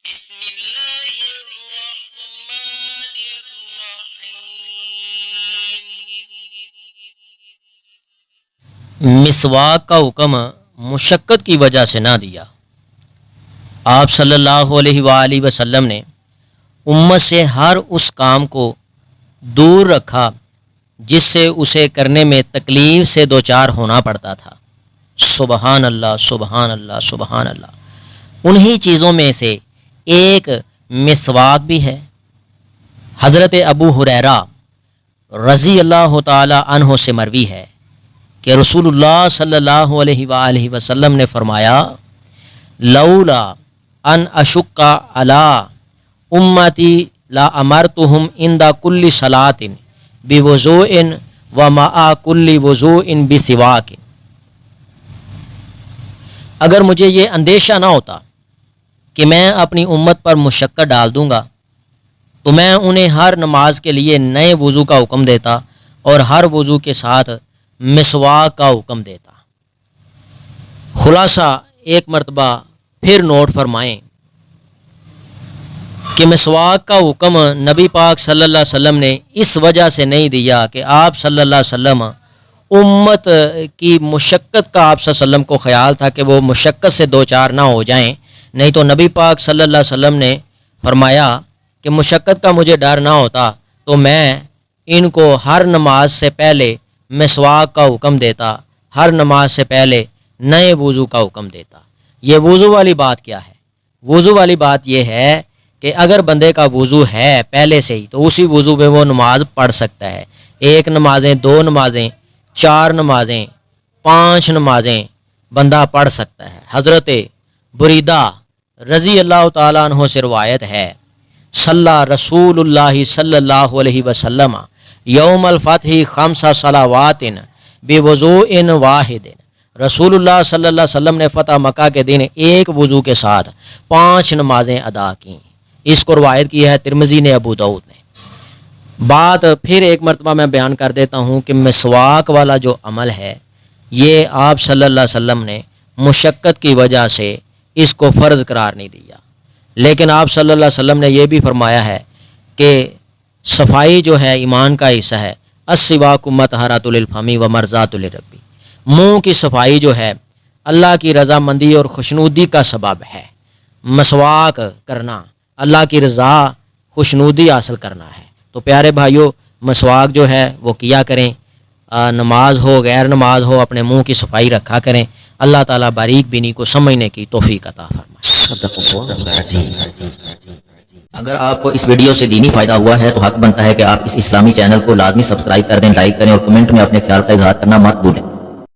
بسم اللہ الرحمن الرحیم۔ مسواک کا حکم مشقت کی وجہ سے نہ دیا۔ آپ صلی اللہ علیہ وآلہ وسلم نے امت سے ہر اس کام کو دور رکھا جس سے اسے کرنے میں تکلیف سے دوچار ہونا پڑتا تھا۔ سبحان اللہ سبحان اللہ سبحان اللہ۔ انہی چیزوں میں سے ایک مسواک بھی ہے۔ حضرت ابو ہریرہ رضی اللہ تعالی عنہ سے مروی ہے کہ رسول اللہ صلی اللہ علیہ وآلہ وسلم نے فرمایا، لولا ان اشق علی امتی لا امرتہم عند کل صلاۃ بوضوء ومع کل وضوء بسواک۔ اگر مجھے یہ اندیشہ نہ ہوتا کہ میں اپنی امت پر مشقت ڈال دوں گا تو میں انہیں ہر نماز کے لیے نئے وضو کا حکم دیتا اور ہر وضو کے ساتھ مسواک کا حکم دیتا۔ خلاصہ ایک مرتبہ پھر نوٹ فرمائیں کہ مسواک کا حکم نبی پاک صلی اللہ علیہ وسلم نے اس وجہ سے نہیں دیا کہ آپ صلی اللہ علیہ وسلم امت کی مشقت کا آپ صلی اللہ علیہ وسلم کو خیال تھا کہ وہ مشقت سے دوچار نہ ہو جائیں، نہیں تو نبی پاک صلی اللہ علیہ وسلم نے فرمایا کہ مشقت کا مجھے ڈر نہ ہوتا تو میں ان کو ہر نماز سے پہلے مسواک کا حکم دیتا، ہر نماز سے پہلے نئے وضو کا حکم دیتا۔ یہ وضو والی بات کیا ہے؟ وضو والی بات یہ ہے کہ اگر بندے کا وضو ہے پہلے سے ہی تو اسی وضو میں وہ نماز پڑھ سکتا ہے۔ ایک نمازیں، دو نمازیں، 4 نمازیں، 5 نمازیں بندہ پڑھ سکتا ہے۔ حضرت بریدہ رضی اللہ تعالیٰ عنہ سے روایت ہے، صلی رسول اللہ صلی اللہ علیہ وسلم یوم الفتح 5 صلوات بوضوء واحد۔ رسول اللہ صلی اللہ علیہ وسلم نے فتح مکہ کے دن ایک وضو کے ساتھ 5 نمازیں ادا کیں۔ اس کو روایت کی ہے ترمذی نے، ابو داؤد نے۔ بات پھر ایک مرتبہ میں بیان کر دیتا ہوں کہ مسواک والا جو عمل ہے یہ آپ صلی اللہ علیہ وسلم نے مشقت کی وجہ سے اس کو فرض قرار نہیں دیا، لیکن آپ صلی اللہ علیہ وسلم نے یہ بھی فرمایا ہے کہ صفائی جو ہے ایمان کا حصہ ہے۔ السواک مطہرۃ للفم ومرضاۃ لربی۔ منہ کی صفائی جو ہے اللہ کی رضامندی اور خوشنودی کا سبب ہے۔ مسواک کرنا اللہ کی رضا خوشنودی حاصل کرنا ہے۔ تو پیارے بھائیوں، مسواک جو ہے وہ کیا کریں، نماز ہو غیر نماز ہو اپنے منہ کی صفائی رکھا کریں۔ اللہ تعالیٰ باریک بینی کو سمجھنے کی توفیق عطا فرمائے۔ اگر آپ کو اس ویڈیو سے دینی فائدہ ہوا ہے تو حق بنتا ہے کہ آپ اس اسلامی چینل کو لازمی سبسکرائب کر دیں، لائک کریں اور کمنٹ میں اپنے خیال کا اظہار کرنا مت بھولیں۔